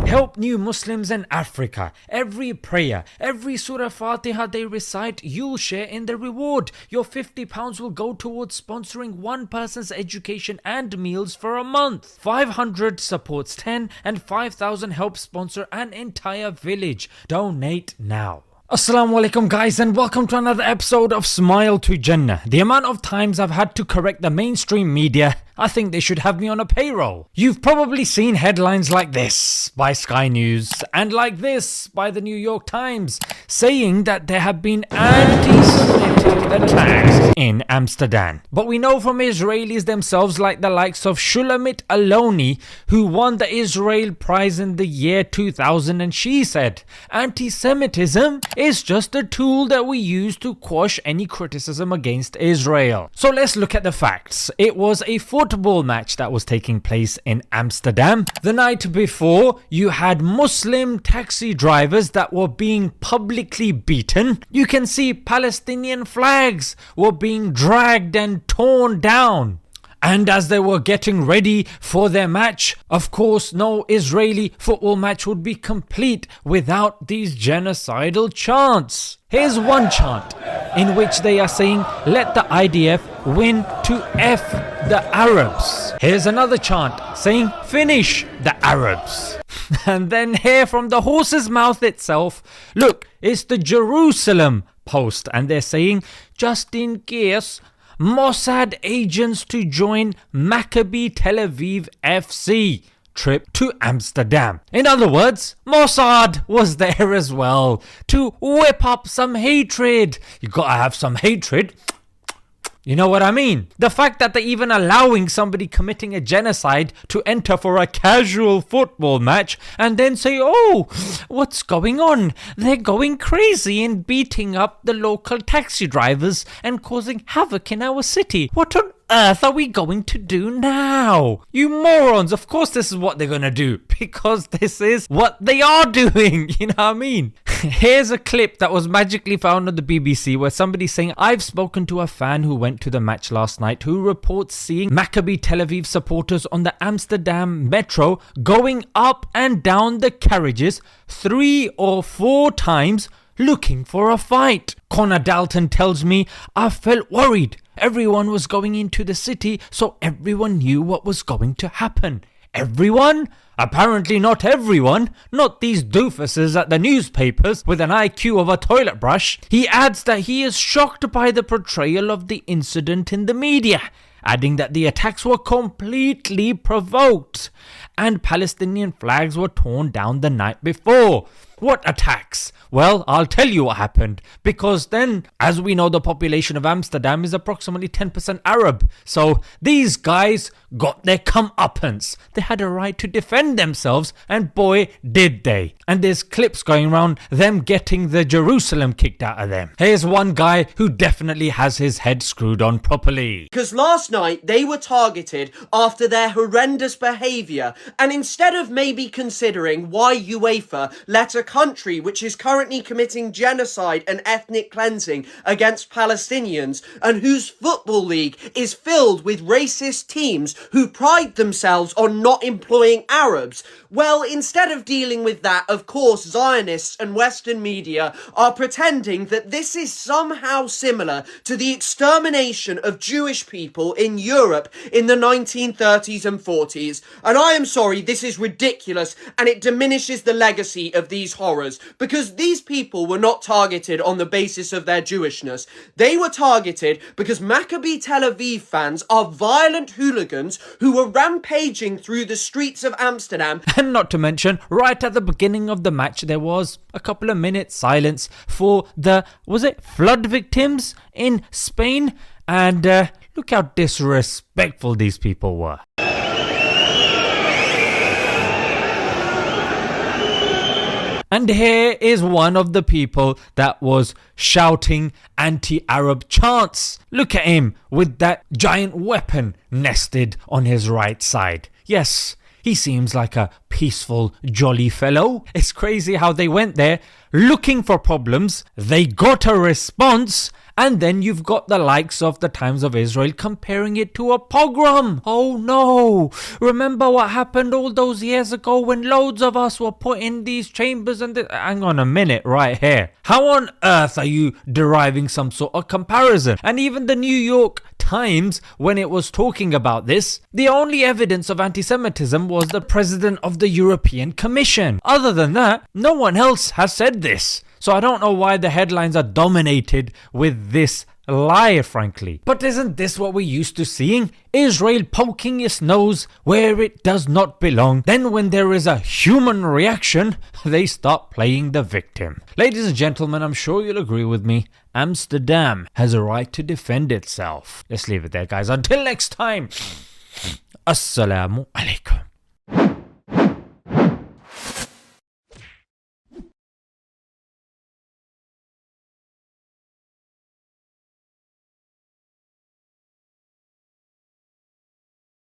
Help new Muslims in Africa. Every prayer, every Surah Fatiha they recite, you'll share in the reward. Your £50 will go towards sponsoring one person's education and meals for a month. 500 supports 10 and 5,000 helps sponsor an entire village. Donate now. Assalamu alaikum guys, and welcome to another episode of Smile to Jannah. The amount of times I've had to correct the mainstream media, I think they should have me on a payroll. You've probably seen headlines like this by Sky News and like this by the New York Times saying that there have been anti-Semitic attacks in Amsterdam. But we know from Israelis themselves, like the likes of Shulamit Aloni, who won the Israel Prize in the year 2000, and she said, anti-Semitism is just a tool that we use to quash any criticism against Israel. So let's look at the facts. It was a football match that was taking place in Amsterdam. The night before, you had Muslim taxi drivers that were being publicly beaten. You can see Palestinian flags were being dragged and torn down. And as they were getting ready for their match, of course, no Israeli football match would be complete without these genocidal chants. Here's one chant in which they are saying, let the IDF win to F the Arabs. Here's another chant saying, finish the Arabs. And then here from the horse's mouth itself, look, it's the Jerusalem Post, and they're saying, just in case, Mossad agents to join Maccabi Tel Aviv FC trip to Amsterdam. In other words, Mossad was there as well to whip up some hatred. You gotta have some hatred. You know what I mean? The fact that they're even allowing somebody committing a genocide to enter for a casual football match and then say, oh, what's going on? They're going crazy and beating up the local taxi drivers and causing havoc in our city. What on earth are we going to do now? You morons, of course this is what they're gonna do, because this is what they are doing, you know what I mean? Here's a clip that was magically found on the BBC where somebody's saying, I've spoken to a fan who went to the match last night who reports seeing Maccabi Tel Aviv supporters on the Amsterdam metro going up and down the carriages 3 or 4 times looking for a fight. Connor Dalton tells me, I felt worried. Everyone was going into the city, so everyone knew what was going to happen. Everyone? Apparently not everyone, not these doofuses at the newspapers with an IQ of a toilet brush. He adds that he is shocked by the portrayal of the incident in the media, adding that the attacks were completely provoked and Palestinian flags were torn down the night before. What attacks? Well, I'll tell you what happened, because then, as we know, the population of Amsterdam is approximately 10% Arab. So these guys got their comeuppance. They had a right to defend themselves, and boy, did they. And there's clips going around them getting the Jerusalem kicked out of them. Here's one guy who definitely has his head screwed on properly. Because last night they were targeted after their horrendous behaviour, and instead of maybe considering why UEFA let a country which is currently committing genocide and ethnic cleansing against Palestinians and whose football league is filled with racist teams who pride themselves on not employing Arabs, well, instead of dealing with that, of course, Zionists and Western media are pretending that this is somehow similar to the extermination of Jewish people in Europe in the 1930s and 40s. And I am sorry, this is ridiculous, and it diminishes the legacy of these horrors, because these people were not targeted on the basis of their Jewishness. They were targeted because Maccabi Tel Aviv fans are violent hooligans who were rampaging through the streets of Amsterdam. And not to mention, right at the beginning of the match, there was a couple of minutes silence for the, flood victims in Spain? And look how disrespectful these people were. And here is one of the people that was shouting anti-Arab chants. Look at him with that giant weapon nested on his right side. Yes, he seems like a peaceful, jolly fellow. It's crazy how they went there looking for problems, they got a response, And then you've got the likes of the Times of Israel comparing it to a pogrom. Oh no! Remember what happened all those years ago when loads of us were put in these chambers and... Hang on a minute right here. How on earth are you deriving some sort of comparison? And even the New York Times, when it was talking about this, the only evidence of anti-Semitism was the president of the European Commission. Other than that, no one else has said this. So I don't know why the headlines are dominated with this lie, frankly. But isn't this what we're used to seeing? Israel poking its nose where it does not belong. Then when there is a human reaction, they start playing the victim. Ladies and gentlemen, I'm sure you'll agree with me. Amsterdam has a right to defend itself. Let's leave it there, guys. Until next time. Assalamu alaikum.